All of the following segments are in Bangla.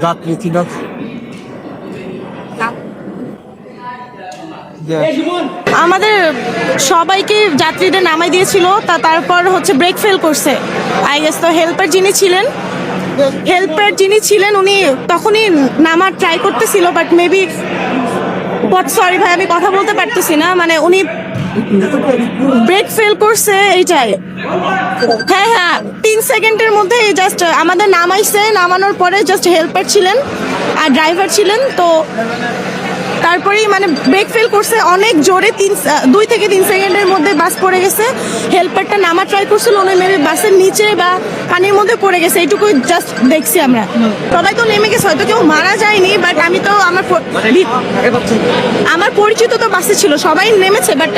যাত্রী ছিল। আমাদের সবাইকে যাত্রীদের নামাই দিয়েছিল, তারপর হচ্ছে ব্রেক ফেল করছে আই গেস। তো হেল্পার যিনি ছিলেন উনি তখনই নামার ট্রাই করতেছিল, বাট মেবি সরি ভাই আমি কথা বলতে পারতেছি না, মানে উনি ব্রেক ফেল করছে এইটাই। হ্যাঁ হ্যাঁ 3 সেকেন্ডের মধ্যে জাস্ট আমাদের নামাইছে, নামানোর পরে জাস্ট হেল্পার ছিলেন আর ড্রাইভার ছিলেন, তো তারপরেই মানে ব্রেক ফেল করছে অনেক জোরে। 2 থেকে 3 সেকেন্ডের মধ্যে বাস পড়ে গেছে। হেল্পারটা নামা ট্রাই করছিল, উনি মেবি বাসের নিচে বা পানির মধ্যে পড়ে গেছে, এইটুকুই জাস্ট দেখছি আমরা। সবাই তো নেমে গেছে, হয়তো কেউ মারা যায়নি, বাট আমি তো আমার পরিচিত তো বাসে ছিল, সবাই নেমেছে, বাট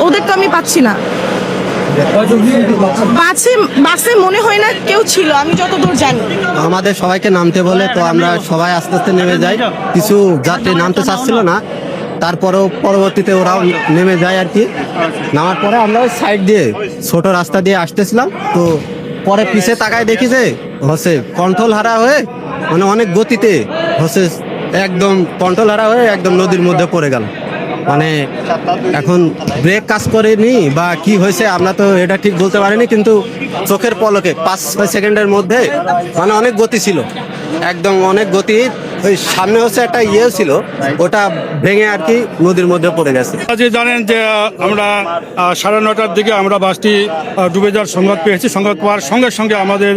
ওদের তো আমি পাচ্ছি না। বাসে মনে হয় না কেউ ছিল, আমি যতদূর জানি। আমাদের সবাইকে নামতে বলে, তো আমরা সবাই আস্তে আস্তে নেমে যাই। কিছু যাত্রী নামতে চাচ্ছিল না, তারপরেও পরবর্তীতে ওরাও নেমে যায় আর কি। নামার পরে আমরা ওই সাইড দিয়ে ছোট রাস্তা দিয়ে আসতেছিলাম, তো পরে পিছে তাকায় দেখি যে হচ্ছে কন্ট্রোল হারা হয়ে মানে অনেক গতিতে হচ্ছে একদম কন্ট্রোল হারা হয়ে একদম নদীর মধ্যে পড়ে গেল। মানে এখন ব্রেক কাজ করেনি বা কি হয়েছে আমরা তো এটা ঠিক বলতে পারিনি, কিন্তু চোখের পলকে 5-6 সেকেন্ডের মধ্যে মানে অনেক গতি ছিল, একদম অনেক গতি। ওই সামনে হচ্ছে একটা ছিল, ওটা ভেঙে আর কি নদীর মধ্যে পড়ে গেছে। জানেন যে আমরা 9:30টার দিকে আমরা বাসটি ডুবে যাওয়ার সংবাদ পেয়েছি। সংবাদ পাওয়ার সঙ্গে সঙ্গে আমাদের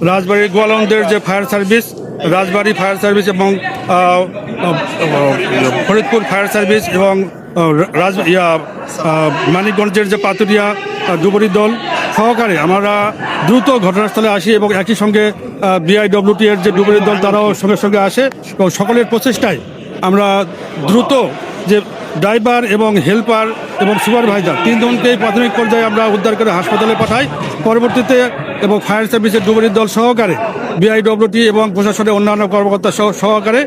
রাজবাড়ী গোয়ালন্দের যে ফায়ার সার্ভিস, রাজবাড়ী ফায়ার সার্ভিস এবং ফরিদপুর ফায়ার সার্ভিস এবং মানিকগঞ্জের যে পাতুরিয়া ডুবুরি দল সহকারে আমরা দ্রুত ঘটনাস্থলে আসি এবং একই সঙ্গে বিআইডব্লিউটি এর যে ডুবুরি দল তারাও সঙ্গে সঙ্গে আসে এবং সকলের প্রচেষ্টায় আমরা দ্রুত যে ড্রাইভার এবং হেল্পার এবং সুপারভাইজার 3 জনকেই প্রাথমিক পর্যায়ে আমরা উদ্ধার করে হাসপাতালে পাঠাই। পরবর্তীতে এবং ফায়ার সার্ভিসের ডুবুরি দল সহকারে বিআইডব্লিউটি এবং প্রশাসনের অন্যান্য কর্মকর্তা সহকারে